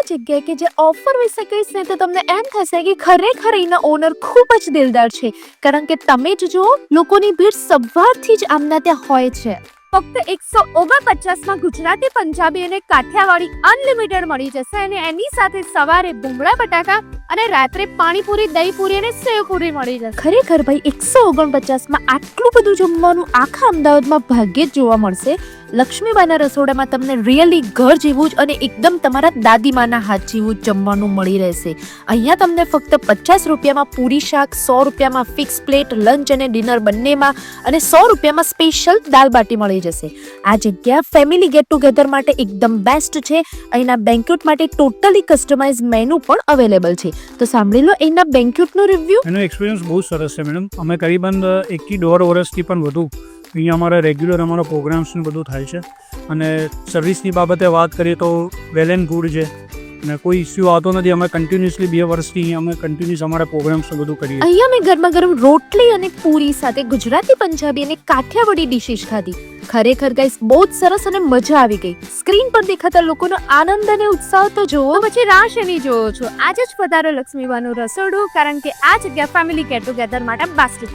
જગ્યાએ કે જે ઓફર વિશે કહીશ ને તો તમને એમ થશે કે ખરેખર એના ઓનર ખૂબ જ દિલદાર છે, કારણ કે તમે જ જુઓ લોકોની ભીડ સવારથી જ આમના ત્યાં હોય છે. ફક્ત 149માં ગુજરાતી, પંજાબી અને કાઠિયાવાડી અનલિમિટેડ મળી જશે અને એની સાથે સવારે ભૂંગળા બટાકા અને રાત્રે પાણીપુરી, દહીંપુરી અને સેવપુરી મળી જશે. ખરેખર ભાઈ 149માં આટલું બધું જમવાનું આખા અમદાવાદમાં ભાગ્યે જ જોવા મળશે. લક્ષ્મીબાઈના રસોડામાં તમને રિયલી ઘર જેવું જ અને એકદમ તમારા દાદીમાના હાથ જેવું જ જમવાનું મળી રહેશે. અહીંયા તમને ફક્ત 50 રૂપિયામાં પૂરી શાક, 100 રૂપિયામાં ફિક્સ પ્લેટ, લંચ અને ડિનર બંનેમાં અને 100 રૂપિયામાં સ્પેશિયલ દાલ બાટી મળી જશે. આ જગ્યા ફેમિલી ગેટ ટુગેધર માટે એકદમ બેસ્ટ છે. અહીંના બેન્ક્યુટ માટે ટોટલી કસ્ટમાઇઝ મેનુ પણ અવેલેબલ છે. તો સાંભળી લો અહીંના બેન્ક્યુટનો રિવ્યુ. એનો એક્સપિરિયન્સ બહુ સરસ છે મેડમ. અમે કરીબન 1 થી 1.5 વર્ષથી પણ વધુ અહીંયા અમારા રેગ્યુલર અમારા પ્રોગ્રામ્સને બધું થાય છે. અને સર્વિસની બાબતે વાત કરીએ તો વેલ એન્ડ ગુડ છે અને કોઈ ઇસ્યુ આવતો નથી. અમે કન્ટિન્યુઅસલી 2 વર્ષથી અમે કન્ટિન્યુઅસ અમારા પ્રોગ્રામ્સ બધું કરીએ. અહીંયા મેં ગરમા ગરમ રોટલી અને પૂરી સાથે ગુજરાતી, પંજાબી અને કાઠિયાવાડી ડિશિસ ખાધી. ખરેખર ગાઈસ બહુ જ સરસ અને મજા આવી ગઈ. સ્ક્રીન પર દેખાતા લોકોનો આનંદ અને ઉત્સાહ તો જોવો, પછી રાહ શેની જોવો છો? આજે જ પધારો લક્ષ્મીબાનું રસોડું, કારણ કે આ જગ્યા ફેમિલી ગેટ ટુગેધર માટે બેસ્ટ છે.